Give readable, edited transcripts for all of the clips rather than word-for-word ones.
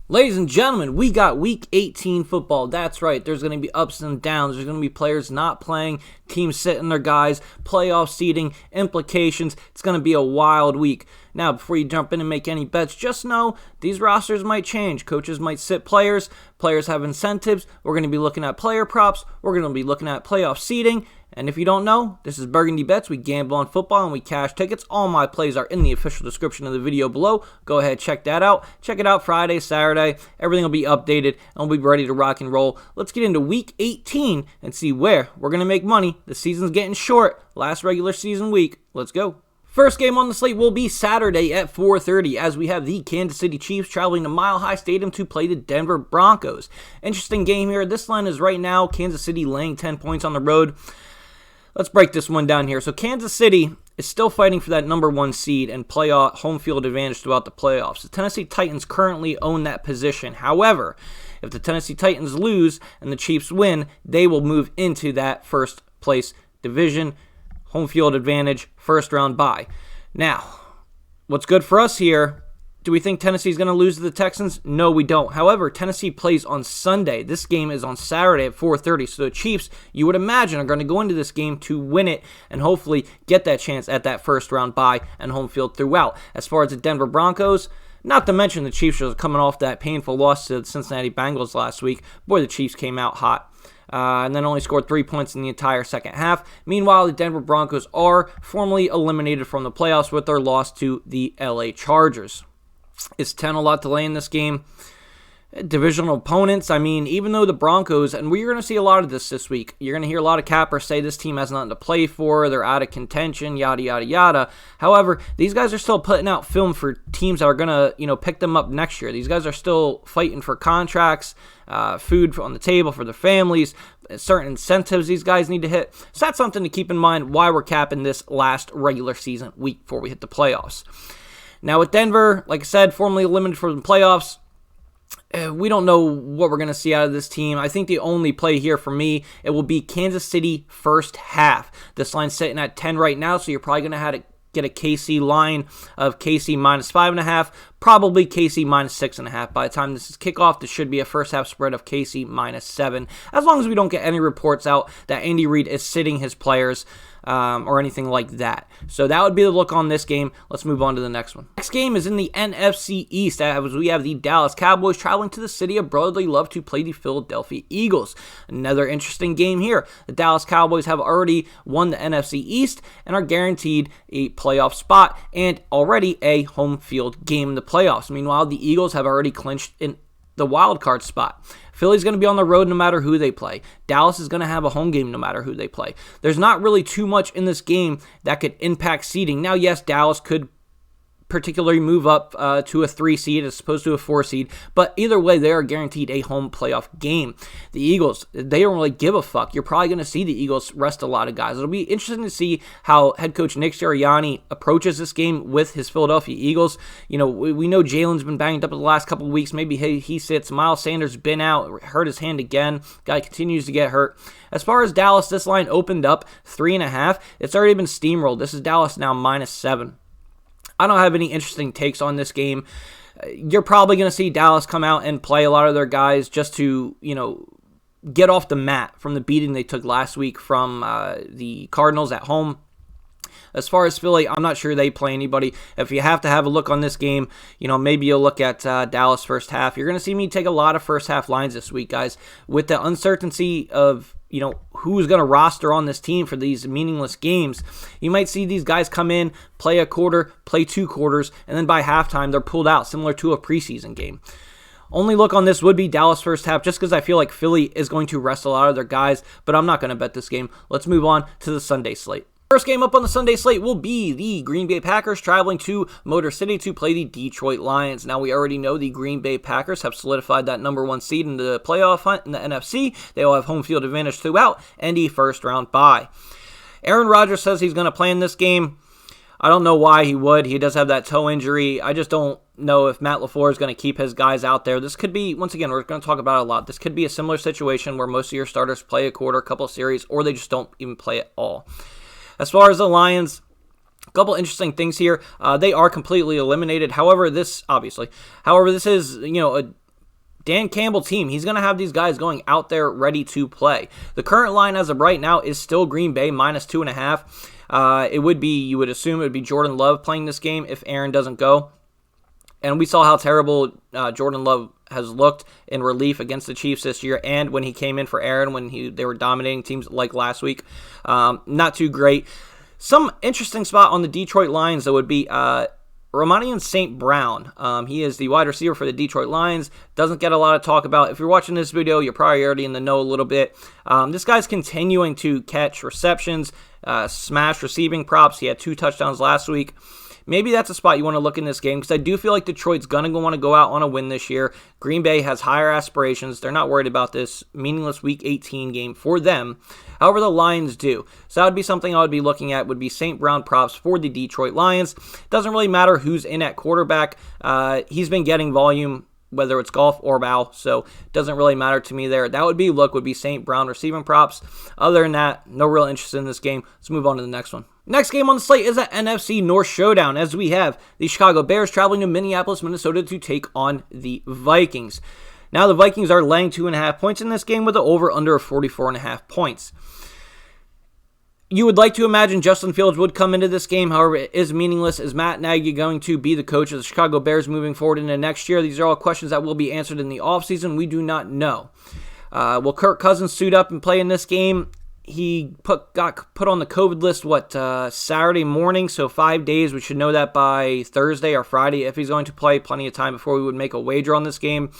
Ladies and gentlemen, we got Week 18 football. That's right. There's going to be ups and downs. There's going to be players not playing, teams sitting their guys, playoff seeding, implications. It's going to be a wild week. Now, before you jump in and make any bets, just know these rosters might change. Coaches might sit players. Players have incentives. We're going to be looking at player props. We're going to be looking at playoff seeding. And if you don't know, this is Burgandy Bets. We gamble on football and we cash tickets. All my plays are in the official description of the video below. Go ahead, check that out. Check it out Friday, Saturday. Everything will be updated and we'll be ready to rock and roll. Let's get into Week 18 and see where we're going to make money. The season's getting short. Last regular season week. Let's go. First game on the slate will be Saturday at 4:30 as we have the Kansas City Chiefs traveling to Mile High Stadium to play the Denver Broncos. Interesting game here. This line is right now Kansas City laying 10 points on the road. Let's break this one down here. So Kansas City is still fighting for that number one seed and playoff home field advantage throughout the playoffs. The Tennessee Titans currently own that position. However, if the Tennessee Titans lose and the Chiefs win, they will move into that first place division, home field advantage, first round bye. Now, what's good for us here? Do we think Tennessee's going to lose to the Texans? No, we don't. However, Tennessee plays on Sunday. This game is on Saturday at 4:30. So the Chiefs, you would imagine, are going to go into this game to win it and hopefully get that chance at that first round bye and home field throughout. As far as the Denver Broncos, not to mention the Chiefs are coming off that painful loss to the Cincinnati Bengals last week. Boy, the Chiefs came out hot. And then only scored 3 points in the entire second half. Meanwhile, the Denver Broncos are formally eliminated from the playoffs with their loss to the LA Chargers. Is 10 a lot to lay in this game? Divisional opponents, I mean, even though the Broncos, and we're going to see a lot of this week, you're going to hear a lot of cappers say this team has nothing to play for, they're out of contention, yada, yada, yada. However, these guys are still putting out film for teams that are going to, pick them up next year. These guys are still fighting for contracts, food on the table for their families, certain incentives these guys need to hit. So that's something to keep in mind why we're capping this last regular season week before we hit the playoffs. Now with Denver, like I said, formally eliminated from the playoffs, we don't know what we're going to see out of this team. I think the only play here for me, it will be Kansas City first half. This line's sitting at 10 right now, so you're probably going to have to get a KC line of KC minus 5.5, probably KC minus 6.5. By the time this is kickoff, this should be a first half spread of KC minus 7, as long as we don't get any reports out that Andy Reid is sitting his players or anything like that. So that would be the look on this game. Let's move on to the next one. Next game is in the NFC East, as we have the Dallas Cowboys traveling to the city of brotherly love to play the Philadelphia Eagles. Another interesting game here. The Dallas Cowboys have already won the NFC East and are guaranteed a playoff spot and already a home field game in the playoffs. Meanwhile, the Eagles have already clinched in the wild card spot. Philly's going to be on the road no matter who they play. Dallas is going to have a home game no matter who they play. There's not really too much in this game that could impact seeding. Now, yes, Dallas could particularly move up to a 3 seed as opposed to a 4 seed, but either way, they are guaranteed a home playoff game. The Eagles, they don't really give a fuck. You're probably going to see the Eagles rest a lot of guys. It'll be interesting to see how head coach Nick Sirianni approaches this game with his Philadelphia Eagles. We know Jalen's been banged up the last couple of weeks. Maybe he sits. Miles Sanders been out, hurt his hand again. Guy continues to get hurt. As far as Dallas, this line opened up 3.5. It's already been steamrolled. This is Dallas now minus 7. I don't have any interesting takes on this game. You're probably going to see Dallas come out and play a lot of their guys just to, get off the mat from the beating they took last week from the Cardinals at home. As far as Philly, I'm not sure they play anybody. If you have to have a look on this game, maybe you'll look at Dallas first half. You're going to see me take a lot of first half lines this week, guys. With the uncertainty of who's going to roster on this team for these meaningless games. You might see these guys come in, play a quarter, play 2 quarters, and then by halftime they're pulled out, similar to a preseason game. Only look on this would be Dallas first half, just because I feel like Philly is going to rest a lot of their guys, but I'm not going to bet this game. Let's move on to the Sunday slate. First game up on the Sunday slate will be the Green Bay Packers traveling to Motor City to play the Detroit Lions. Now, we already know the Green Bay Packers have solidified that number 1 seed in the playoff hunt in the NFC. They will have home field advantage throughout and a first-round bye. Aaron Rodgers says he's going to play in this game. I don't know why he would. He does have that toe injury. I just don't know if Matt LaFleur is going to keep his guys out there. This could be, once again, we're going to talk about it a lot. This could be a similar situation where most of your starters play a quarter, a couple of series, or they just don't even play at all. As far as the Lions, a couple interesting things here. They are completely eliminated. However, this is, Dan Campbell team. He's going to have these guys going out there ready to play. The current line as of right now is still Green Bay -2.5. It would be, you would assume it would be Jordan Love playing this game if Aaron doesn't go. And we saw how terrible Jordan Love has looked in relief against the Chiefs this year, and when he came in for Aaron when they were dominating teams like last week. Not too great. Some interesting spot on the Detroit Lions, though, would be Ramonian St. Brown. He is the wide receiver for the Detroit Lions. Doesn't get a lot of talk about. If you're watching this video, you're probably already in the know a little bit. This guy's continuing to catch receptions, smash receiving props. He had 2 touchdowns last week. Maybe that's a spot you want to look in this game because I do feel like Detroit's going to want to go out on a win this year. Green Bay has higher aspirations. They're not worried about this meaningless Week 18 game for them. However, the Lions do. So that would be something I would be looking at, would be St. Brown props for the Detroit Lions. Doesn't really matter who's in at quarterback. He's been getting volume, whether it's Golf or Bow, so it doesn't really matter to me there. That would be St. Brown receiving props. Other than that, no real interest in this game. Let's move on to the next one. Next game on the slate is that NFC North Showdown, as we have the Chicago Bears traveling to Minneapolis, Minnesota to take on the Vikings. Now, the Vikings are laying 2.5 points in this game with an over-under of 44.5 points. You would like to imagine Justin Fields would come into this game. However, it is meaningless. Is Matt Nagy going to be the coach of the Chicago Bears moving forward into next year? These are all questions that will be answered in the offseason. We do not know. Will Kirk Cousins suit up and play in this game? He got put on the COVID list, Saturday morning, so 5 days. We should know that by Thursday or Friday if he's going to play. Plenty of time before we would make a wager on this game.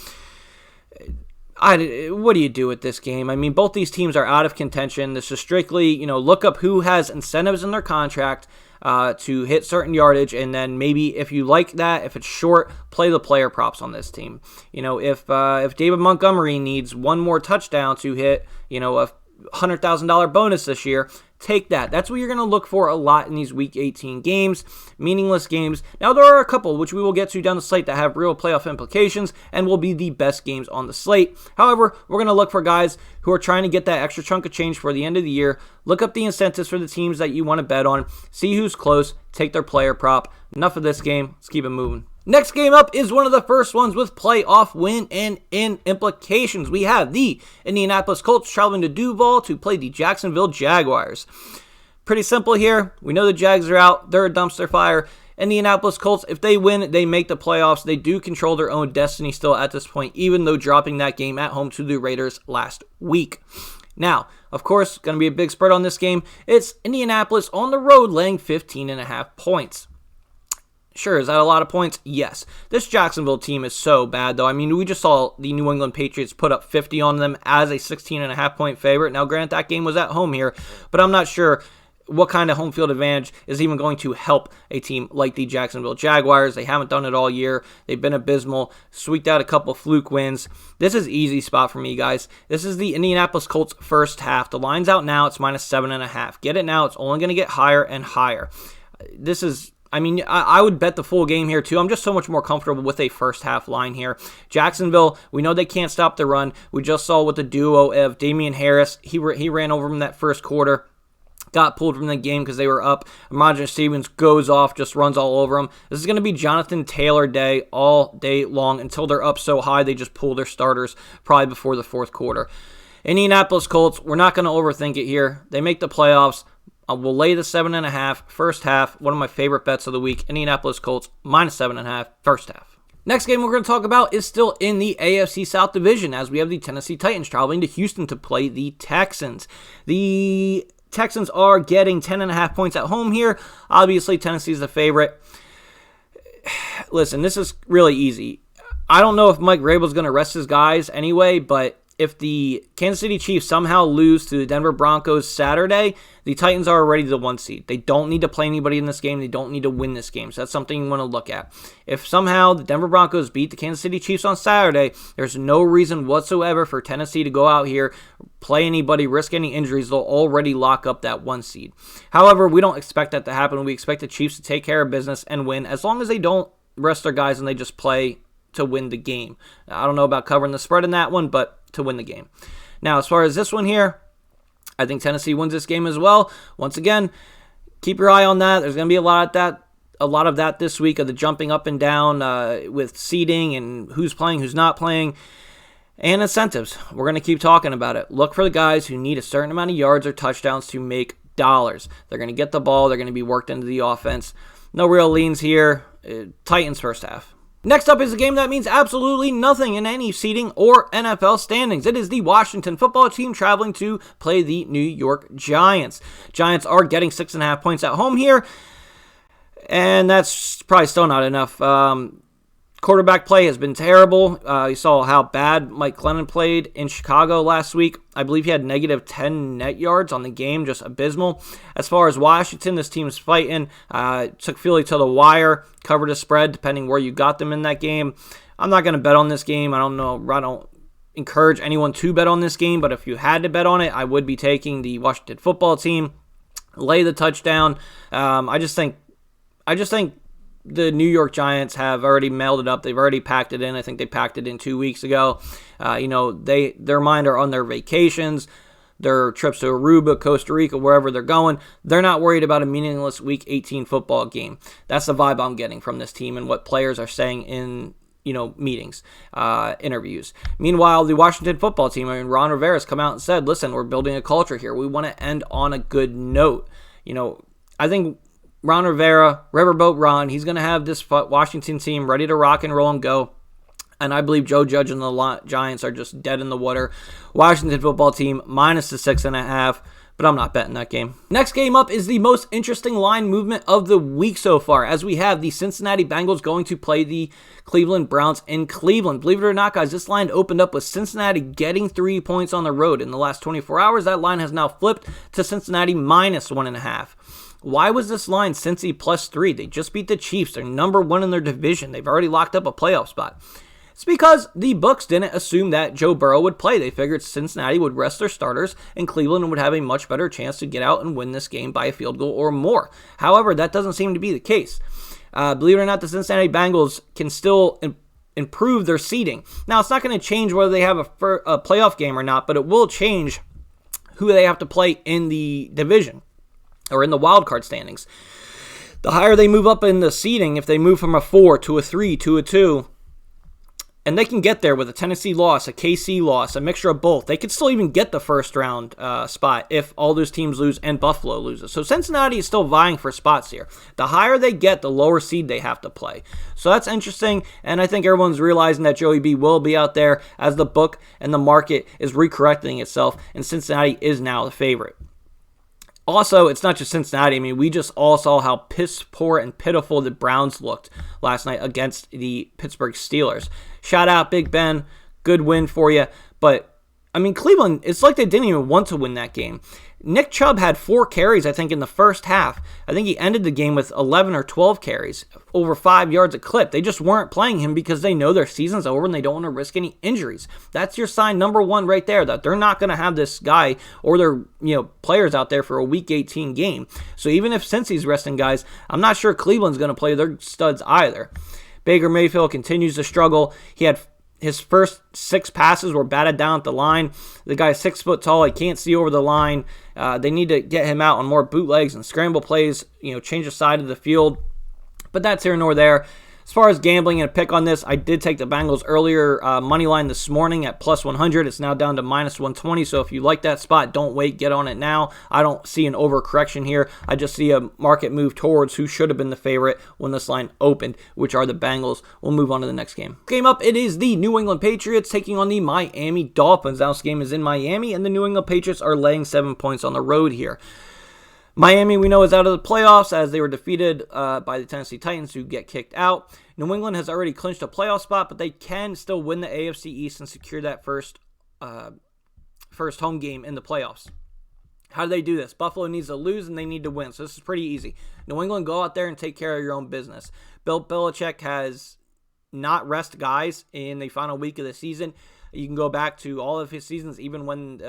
What do you do with this game? I mean, both these teams are out of contention. This is strictly, look up who has incentives in their contract to hit certain yardage, and then maybe if you like that, if it's short, play the player props on this team. If David Montgomery needs one more touchdown to hit, a $100,000 bonus this year, take that. That's what you're going to look for a lot in these Week 18 games, meaningless games. Now, there are a couple, which we will get to down the slate, that have real playoff implications and will be the best games on the slate. However, we're going to look for guys who are trying to get that extra chunk of change for the end of the year. Look up the incentives for the teams that you want to bet on. See who's close. Take their player prop. Enough of this game. Let's keep it moving. Next game up is one of the first ones with playoff win and in implications. We have the Indianapolis Colts traveling to Duval to play the Jacksonville Jaguars. Pretty simple here. We know the Jags are out. They're a dumpster fire. Indianapolis Colts, if they win, they make the playoffs. They do control their own destiny still at this point, even though dropping that game at home to the Raiders last week. Now, of course, going to be a big spread on this game. It's Indianapolis on the road laying 15.5 points. Sure, is that a lot of points? Yes. This Jacksonville team is so bad, though. I mean, we just saw the New England Patriots put up 50 on them as a 16.5 point favorite. Now, granted, that game was at home here, but I'm not sure what kind of home field advantage is even going to help a team like the Jacksonville Jaguars. They haven't done it all year. They've been abysmal, squeaked out a couple fluke wins. This is easy spot for me, guys. This is the Indianapolis Colts first half. The line's out now. It's -7.5. Get it now. It's only going to get higher and higher. I would bet the full game here, too. I'm just so much more comfortable with a first-half line here. Jacksonville, we know they can't stop the run. We just saw with the duo of Damian Harris. He ran over him in that first quarter. Got pulled from the game because they were up. Amon Stevens goes off, just runs all over him. This is going to be Jonathan Taylor day all day long until they're up so high they just pull their starters probably before the fourth quarter. Indianapolis Colts, we're not going to overthink it here. They make the playoffs. We'll lay the 7.5 first half. One of my favorite bets of the week. Indianapolis Colts -7.5 first half. Next game we're going to talk about is still in the AFC South division, as we have the Tennessee Titans traveling to Houston to play the Texans. The Texans are getting 10.5 points at home here. Obviously, Tennessee's the favorite. Listen, this is really easy. I don't know if Mike Vrabel's going to rest his guys anyway, but if the Kansas City Chiefs somehow lose to the Denver Broncos Saturday, the Titans are already the 1 seed. They don't need to play anybody in this game. They don't need to win this game. So that's something you want to look at. If somehow the Denver Broncos beat the Kansas City Chiefs on Saturday, there's no reason whatsoever for Tennessee to go out here, play anybody, risk any injuries. They'll already lock up that 1 seed. However, we don't expect that to happen. We expect the Chiefs to take care of business and win, as long as they don't rest their guys and they just play to win the game. I don't know about covering the spread in that one, but to win the game. Now, as far as this one here, I think Tennessee wins this game as well. Once again, keep your eye on that. There's going to be a lot of that this week, of the jumping up and down with seeding and who's playing, who's not playing. And incentives. We're going to keep talking about it. Look for the guys who need a certain amount of yards or touchdowns to make dollars. They're going to get the ball. They're going to be worked into the offense. No real leans here. Titans first half. Next up is a game that means absolutely nothing in any seeding or NFL standings. It is the Washington football team traveling to play the New York Giants. Giants are getting 6.5 points at home here, and that's probably still not enough. Quarterback play has been terrible. You saw how bad Mike Glennon played in Chicago last week. I believe he had negative 10 net yards on the game, just abysmal. As far as Washington, this team's fighting. Took Philly to the wire, covered a spread, depending where you got them in that game. I'm not going to bet on this game. I don't encourage anyone to bet on this game, but if you had to bet on it, I would be taking the Washington football team. Lay the touchdown. I just think the New York Giants have already mailed it up. They've already packed it in. I think they packed it in 2 weeks ago. Their mind are on their vacations, their trips to Aruba, Costa Rica, wherever they're going. They're not worried about a meaningless Week 18 football game. That's the vibe I'm getting from this team and what players are saying in meetings, interviews. Meanwhile, the Washington football team, Ron Rivera's come out and said, listen, we're building a culture here. We want to end on a good note. I think Ron Rivera, Riverboat Ron, he's going to have this Washington team ready to rock and roll and go. And I believe Joe Judge and the Giants are just dead in the water. Washington football team minus the 6.5, but I'm not betting that game. Next game up is the most interesting line movement of the week so far, as we have the Cincinnati Bengals going to play the Cleveland Browns in Cleveland. Believe it or not, guys, this line opened up with Cincinnati getting 3 points on the road. In the last 24 hours, that line has now flipped to Cincinnati minus 1.5. Why was this line Cincy +3? They just beat the Chiefs. They're number 1 in their division. They've already locked up a playoff spot. It's because the books didn't assume that Joe Burrow would play. They figured Cincinnati would rest their starters and Cleveland would have a much better chance to get out and win this game by a field goal or more. However, that doesn't seem to be the case. Believe it or not, the Cincinnati Bengals can still improve their seeding. Now, it's not going to change whether they have a playoff game or not, but it will change who they have to play in the division or in the wild card standings. The higher they move up in the seeding, if they move from a 4 to a 3 to a 2, and they can get there with a Tennessee loss, a KC loss, a mixture of both. They could still even get the first round spot if all those teams lose and Buffalo loses. So Cincinnati is still vying for spots here. The higher they get, the lower seed they have to play. So that's interesting, and I think everyone's realizing that Joey B will be out there as the book and the market is recorrecting itself, and Cincinnati is now the favorite. Also, it's not just Cincinnati. I mean, we just all saw how piss poor and pitiful the Browns looked last night against the Pittsburgh Steelers. Shout out Big Ben. Good win for you. But, I mean, Cleveland, it's like they didn't even want to win that game. Nick Chubb had 4 carries, I think, in the first half. I think he ended the game with 11 or 12 carries, over 5 yards a clip. They just weren't playing him because they know their season's over and they don't want to risk any injuries. That's your sign number 1 right there, that they're not going to have this guy or their players out there for a Week 18 game. So even if Cincy's resting guys, I'm not sure Cleveland's going to play their studs either. Baker Mayfield continues to struggle. He had his first 6 passes were batted down at the line. The guy's 6 foot tall. He can't see over the line. They need to get him out on more bootlegs and scramble plays, change the side of the field. But that's here nor there. As far as gambling and a pick on this, I did take the Bengals earlier money line this morning at +100. It's now down to -120. So if you like that spot, don't wait. Get on it now. I don't see an overcorrection here. I just see a market move towards who should have been the favorite when this line opened, which are the Bengals. We'll move on to the next game. Game up, it is the New England Patriots taking on the Miami Dolphins. Now this game is in Miami, and the New England Patriots are laying 7 points on the road here. Miami, we know, is out of the playoffs as they were defeated by the Tennessee Titans, who get kicked out. New England has already clinched a playoff spot, but they can still win the AFC East and secure that first home game in the playoffs. How do they do this? Buffalo needs to lose and they need to win, so this is pretty easy. New England, go out there and take care of your own business. Bill Belichick has not rest guys in the final week of the season. You can go back to all of his seasons, even when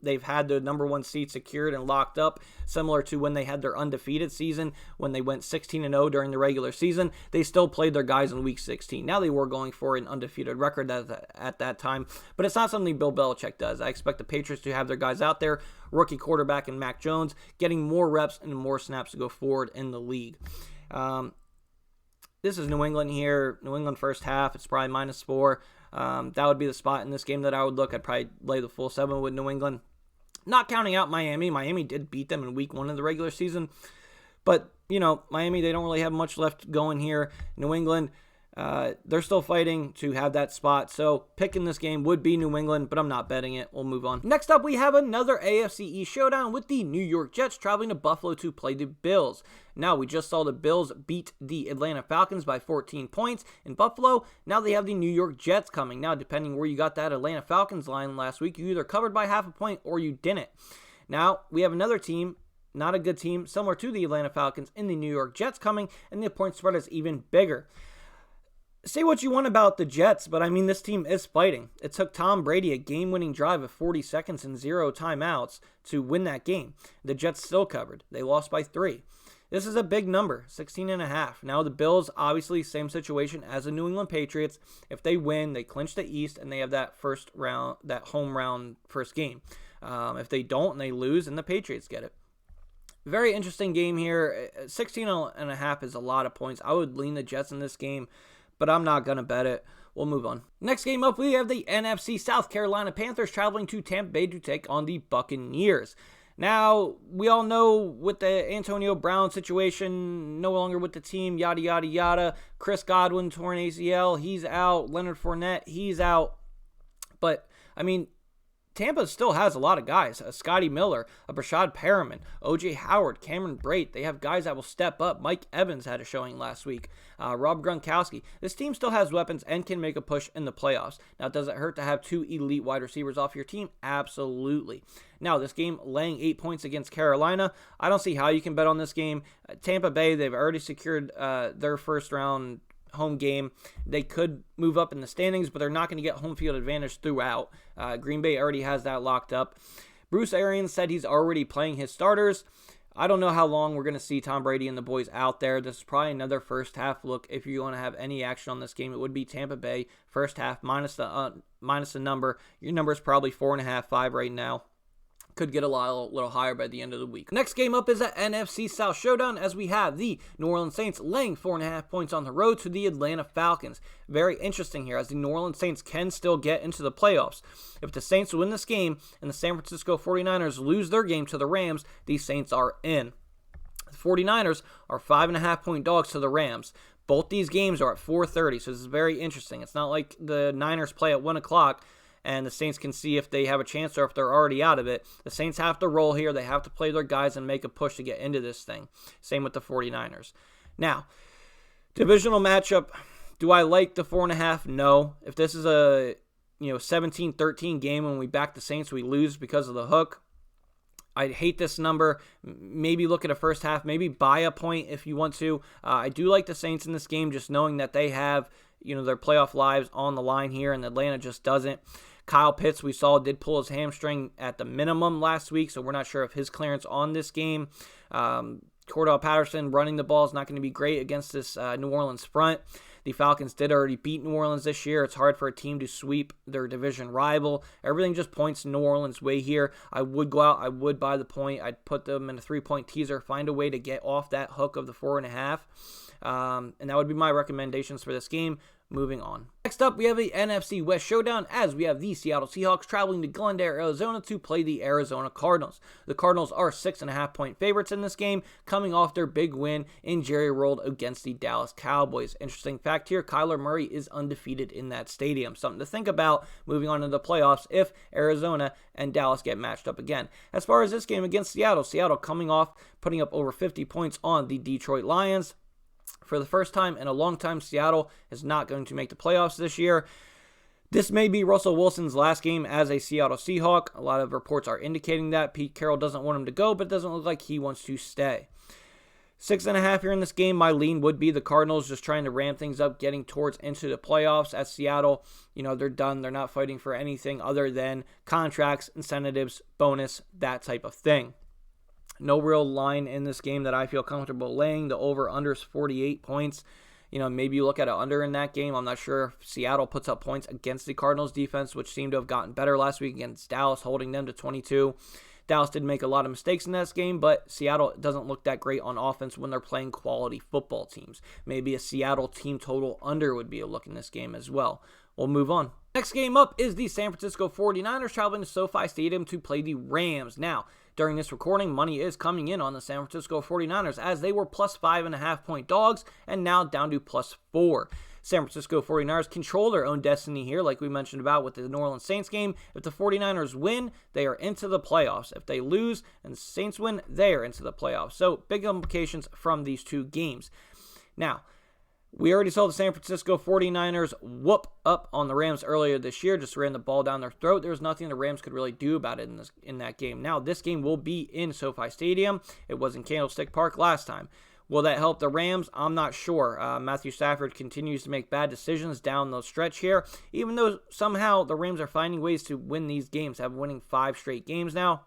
they've had the number 1 seed secured and locked up, similar to when they had their undefeated season, when they went 16-0 during the regular season. They still played their guys in Week 16. Now they were going for an undefeated record at that time, but it's not something Bill Belichick does. I expect the Patriots to have their guys out there, rookie quarterback in Mac Jones, getting more reps and more snaps to go forward in the league. This is New England here. New England first half, it's probably -4. That would be the spot in this game that I would look. I'd probably lay the full 7 with New England. Not counting out Miami. Miami did beat them in week 1 of the regular season. But, Miami, they don't really have much left going here. New England, they're still fighting to have that spot. So picking this game would be New England, but I'm not betting it. We'll move on. Next up, we have another AFC East showdown with the New York Jets traveling to Buffalo to play the Bills. Now, we just saw the Bills beat the Atlanta Falcons by 14 points in Buffalo. Now they have the New York Jets coming. Now, depending where you got that Atlanta Falcons line last week, you either covered by half a point or you didn't. Now, we have another team, not a good team, similar to the Atlanta Falcons, in the New York Jets coming, and the point spread is even bigger. Say what you want about the Jets, but this team is fighting. It took Tom Brady a game-winning drive of 40 seconds and 0 timeouts to win that game. The Jets still covered. They lost by 3. This is a big number, 16.5. Now the Bills, obviously, same situation as the New England Patriots. If they win, they clinch the East, and they have that home round first game. If they don't and they lose, then the Patriots get it. Very interesting game here. 16.5 is a lot of points. I would lean the Jets in this game, but I'm not going to bet it. We'll move on. Next game up, we have the NFC South. Carolina Panthers traveling to Tampa Bay to take on the Buccaneers. Now, we all know with the Antonio Brown situation, no longer with the team, yada, yada, yada. Chris Godwin, torn ACL, he's out. Leonard Fournette, he's out. But, Tampa still has a lot of guys. Scotty Miller, Brashad Perriman, O.J. Howard, Cameron Brate. They have guys that will step up. Mike Evans had a showing last week. Rob Gronkowski. This team still has weapons and can make a push in the playoffs. Now, does it hurt to have 2 elite wide receivers off your team? Absolutely. Now, this game laying 8 points against Carolina. I don't see how you can bet on this game. Tampa Bay, they've already secured their first round home game. They could move up in the standings, but they're not going to get home field advantage throughout. Green Bay already has that locked up. Bruce Arians said he's already playing his starters. I don't know how long we're going to see Tom Brady and the boys out there. This is probably another first half look. If you want to have any action on this game, it would be Tampa Bay first half minus the number. Your number is probably 4.5, 5 right now. Could get a little higher by the end of the week. Next game up is an NFC South showdown as we have the New Orleans Saints laying 4.5 points on the road to the Atlanta Falcons. Very interesting here as the New Orleans Saints can still get into the playoffs. If the Saints win this game and the San Francisco 49ers lose their game to the Rams, the Saints are in. The 49ers are 5.5 point dogs to the Rams. Both these games are at 4:30, so this is very interesting. It's not like the Niners play at 1 o'clock. And the Saints can see if they have a chance or if they're already out of it. The Saints have to roll here. They have to play their guys and make a push to get into this thing. Same with the 49ers. Now, divisional matchup. Do I like the 4.5? No. If this is a 17-13 game when we back the Saints, we lose because of the hook. I hate this number. Maybe look at a first half. Maybe buy a point if you want to. I do like the Saints in this game, just knowing that they have their playoff lives on the line here, and Atlanta just doesn't. Kyle Pitts, we saw, did pull his hamstring at the minimum last week, so we're not sure if his clearance on this game. Cordell Patterson running the ball is not going to be great against this New Orleans front. The Falcons did already beat New Orleans this year. It's hard for a team to sweep their division rival. Everything just points New Orleans' way here. I would go out. I would buy the point. I'd put them in a 3-point teaser. Find a way to get off that hook of the 4.5. And that would be my recommendations for this game. Moving on. Next up, we have the NFC West showdown as we have the Seattle Seahawks traveling to Glendale, Arizona to play the Arizona Cardinals. The Cardinals are 6.5 point favorites in this game, coming off their big win in Jerry World against the Dallas Cowboys. Interesting fact here, Kyler Murray is undefeated in that stadium. Something to think about moving on to the playoffs if Arizona and Dallas get matched up again. As far as this game against Seattle coming off putting up over 50 points on the Detroit Lions. For the first time in a long time, Seattle is not going to make the playoffs this year. This may be Russell Wilson's last game as a Seattle Seahawk. A lot of reports are indicating that. Pete Carroll doesn't want him to go, but it doesn't look like he wants to stay. 6.5 here in this game. My lean would be the Cardinals just trying to ramp things up, getting towards into the playoffs. As Seattle, they're done. They're not fighting for anything other than contracts, incentives, bonus, that type of thing. No real line in this game that I feel comfortable laying. The over-under is 48 points. Maybe you look at an under in that game. I'm not sure if Seattle puts up points against the Cardinals defense, which seemed to have gotten better last week against Dallas, holding them to 22. Dallas did make a lot of mistakes in this game, but Seattle doesn't look that great on offense when they're playing quality football teams. Maybe a Seattle team total under would be a look in this game as well. we'll move on. Next game up is the San Francisco 49ers traveling to SoFi Stadium to play the Rams. Now, during this recording, money is coming in on the San Francisco 49ers as they were plus 5.5 point dogs and now down to plus 4. San Francisco 49ers control their own destiny here, like we mentioned about with the New Orleans Saints game. If the 49ers win, they are into the playoffs. If they lose and the Saints win, they are into the playoffs. So, big implications from these two games. Now, we already saw the San Francisco 49ers whoop up on the Rams earlier this year, just ran the ball down their throat. There was nothing the Rams could really do about it in that game. Now, this game will be in SoFi Stadium. It was in Candlestick Park last time. Will that help the Rams? I'm not sure. Matthew Stafford continues to make bad decisions down the stretch here, even though somehow the Rams are finding ways to win these games, have winning 5 straight games now.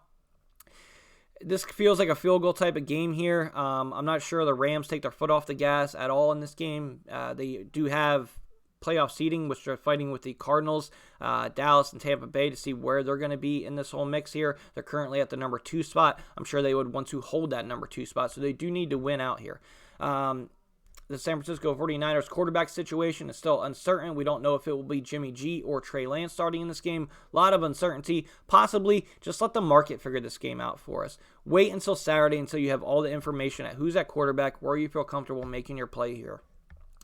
This feels like a field goal type of game here. I'm not sure the Rams take their foot off the gas at all in this game. They do have playoff seeding, which they're fighting with the Cardinals, Dallas, and Tampa Bay to see where they're going to be in this whole mix here. They're currently at the number 2 spot. I'm sure they would want to hold that number 2 spot, so they do need to win out here. The San Francisco 49ers quarterback situation is still uncertain. We don't know if it will be Jimmy G or Trey Lance starting in this game. A lot of uncertainty. Possibly just let the market figure this game out for us. Wait until Saturday until you have all the information at who's at quarterback, where you feel comfortable making your play here.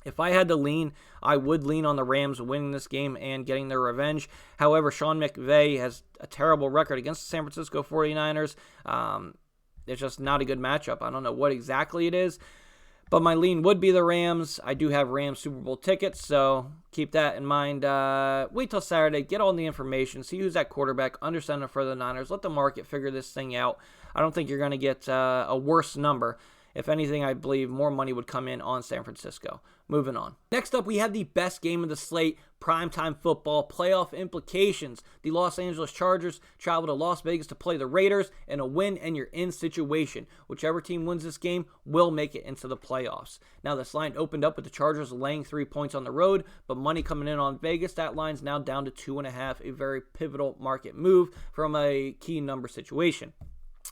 If I had to lean, I would lean on the Rams winning this game and getting their revenge. However, Sean McVay has a terrible record against the San Francisco 49ers. It's just not a good matchup. I don't know what exactly it is. But my lean would be the Rams. I do have Rams Super Bowl tickets, so keep that in mind. Wait till Saturday, get all the information, see who's at quarterback, understand it for the Niners, let the market figure this thing out. I don't think you're going to get a worse number. If anything, I believe more money would come in on San Francisco. Moving on. Next up, we have the best game of the slate, primetime football, playoff implications. The Los Angeles Chargers travel to Las Vegas to play the Raiders in a win and you're in situation. Whichever team wins this game will make it into the playoffs. Now, this line opened up with the Chargers laying 3 points on the road, but money coming in on Vegas. That line's now down to 2.5, a very pivotal market move from a key number situation.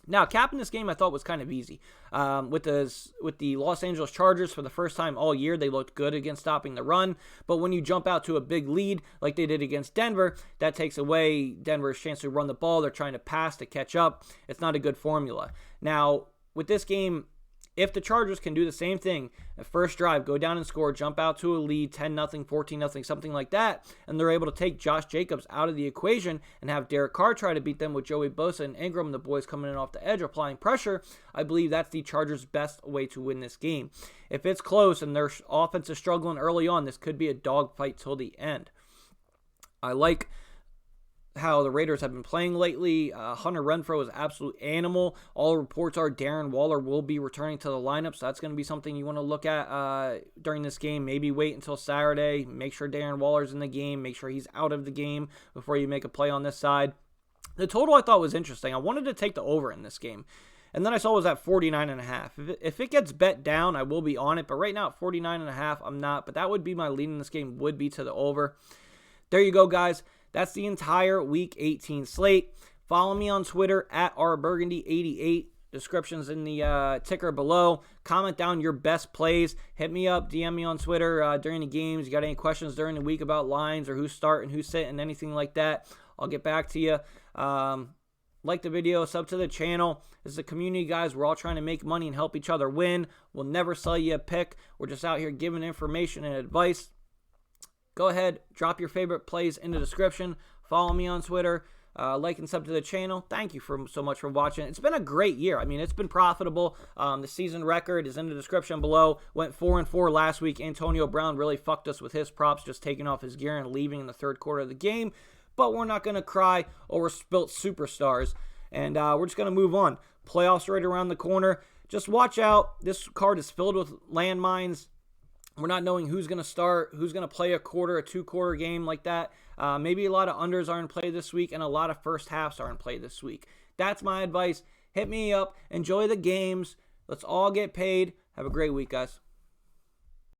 Now, capping this game I thought was kind of easy. With the Los Angeles Chargers, for the first time all year, they looked good against stopping the run. But when you jump out to a big lead like they did against Denver, that takes away Denver's chance to run the ball. They're trying to pass to catch up. It's not a good formula. Now, with this game, if the Chargers can do the same thing, the first drive, go down and score, jump out to a lead, 10-0, 14-0, something like that, and they're able to take Josh Jacobs out of the equation and have Derek Carr try to beat them with Joey Bosa and Ingram, the boys coming in off the edge, applying pressure, I believe that's the Chargers' best way to win this game. If it's close and their offense is struggling early on, this could be a dogfight till the end. I like how the Raiders have been playing lately. Hunter Renfrow is an absolute animal. All reports are Darren Waller will be returning to the lineup, so that's going to be something you want to look at during this game. Maybe wait until Saturday. Make sure Darren Waller's in the game. Make sure he's out of the game before you make a play on this side. The total I thought was interesting. I wanted to take the over in this game. And then I saw it was at 49.5. If it gets bet down, I will be on it. But right now at 49.5, I'm not. But that would be my lead in this game, would be to the over. There you go, guys. That's the entire Week 18 slate. Follow me on Twitter at rburgandy88. Descriptions in the ticker below. Comment down your best plays. Hit me up. DM me on Twitter during the games. You got any questions during the week about lines or who's starting, who's sitting, anything like that, I'll get back to you. Like the video, sub to the channel. This is a community, guys. We're all trying to make money and help each other win. We'll never sell you a pick. We're just out here giving information and advice. Go ahead, drop your favorite plays in the description. Follow me on Twitter. Like and sub to the channel. Thank you so much for watching. It's been a great year. I mean, it's been profitable. The season record is in the description below. Went 4-4 last week. Antonio Brown really fucked us with his props, just taking off his gear and leaving in the third quarter of the game. But we're not going to cry over spilt superstars. And we're just going to move on. Playoffs right around the corner. Just watch out. This card is filled with landmines. We're not knowing who's going to start, who's going to play a two-quarter game like that. Maybe a lot of unders are in play this week, and a lot of first halves are in play this week. That's my advice. Hit me up. Enjoy the games. Let's all get paid. Have a great week, guys.